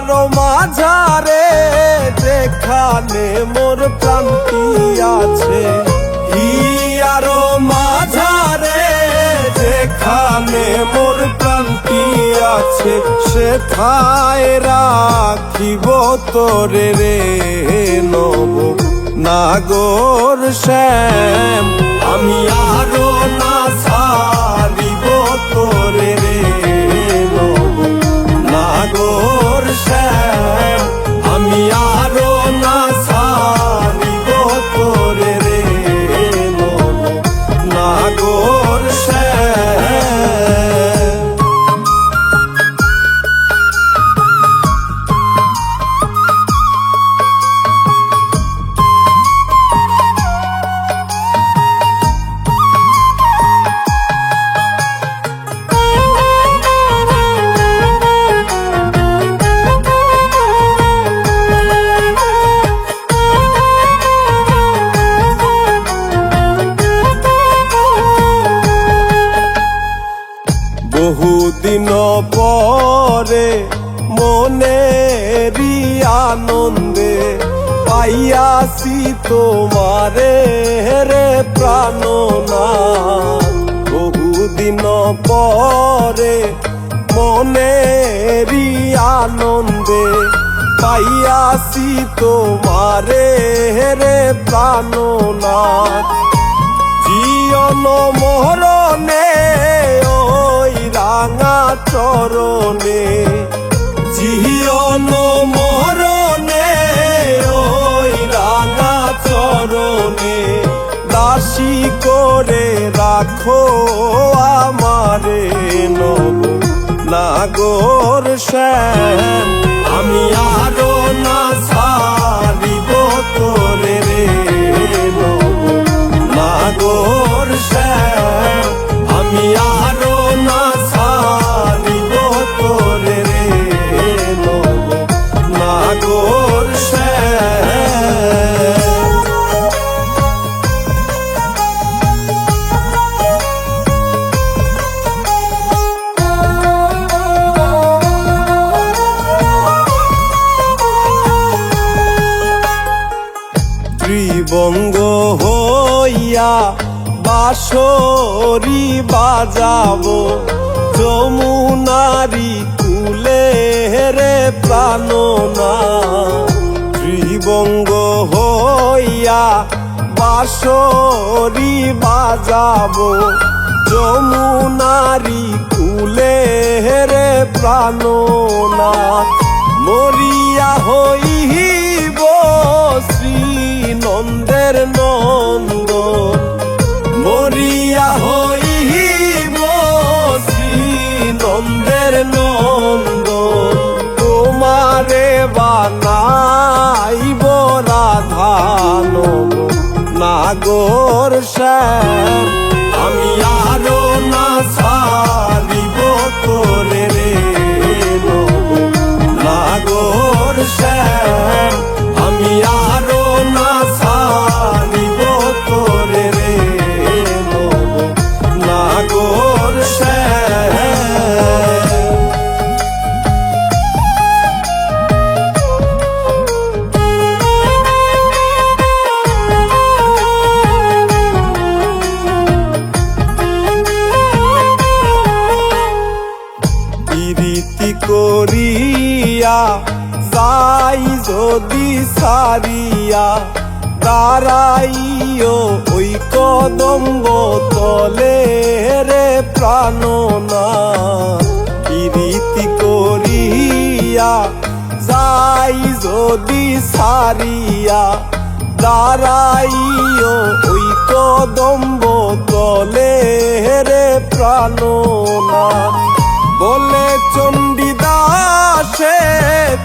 আরো মাঝারে যেখানে মোর প্রান্তি আছে, আরো মাঝারে যেখানে মোর প্রান্তি আছে, সেথায় রাখিব তোরে রে নব নাগর শ্যাম। আমি আরো না ছাড়িব তোরে রে নব নাগর শ্যাম। আমি আরো না ছাড়িব তোরে রে নব নাগর শ্যাম। বহুদিন পরে মনেরই আনন্দে পাইয়াছি তোমারে রে প্রাণনাথ। বহুদিন পরে মনেরই আনন্দে পাইয়াছি তোমারে রে প্রাণনাথ। জীবন মরণে ওই রাঙা চরণে, জীবন মরণে ওই রাঙা চরণে, দাসী করে রাখো আমারে নব নাগর শ্যাম। আমি আরো না ছাড়িব তোরে রে নব নাগর শ্যাম। আমি আরো না ছাড়িব তোরে রে নব নাগর শ্যাম। ত্রিবঙ্গ হইয়া বাঁশরি বাজাবো যমুনারি কুলে রে প্রাণনাথ। ত্রিবঙ্গ হইয়া বাঁশরি বাজাবো যমুনারি কুলে রে প্রাণনাথ। মরিয়া হইব শ্রী নন্দের নন্দন, মরিয়া হইব শ্রী নন্দের নন্দন। তোমারে বানাইব রাধা নব নাগর শ্যাম। আমি আরো না ছাড়িব তোরে রে নব নাগর শ্যাম। আমি আরো না ছাড়িব তোরে রে নব নাগর শ্যাম। প্রীতি করিয়া যাই যদি সারিয়া, দাঁড়াইও ওই কদম্ব তলে রে প্রাণনাথ। প্রীতি করিয়া যাই যদি সারিয়া, দাঁড়াইও ওই কদম্ব তলে রে প্রাণনাথ। বলে চণ্ডীদাসে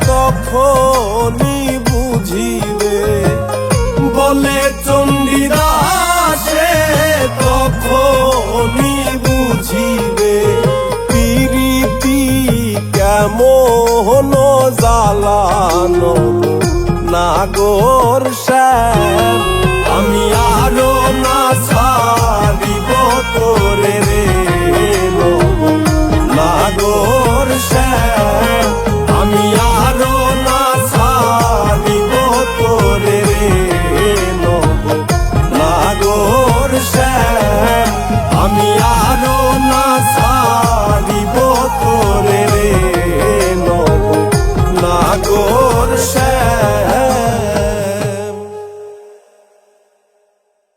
তখনই বুঝিবে, বলে চণ্ডীদাসে তখনই বুঝিবে, প্রীতি কেমন জ্বালানো নাগর শ্যাম। আমি আরো না ছাড়িব তোরে রে নব নাগর শ্যাম। আমি আরো আমি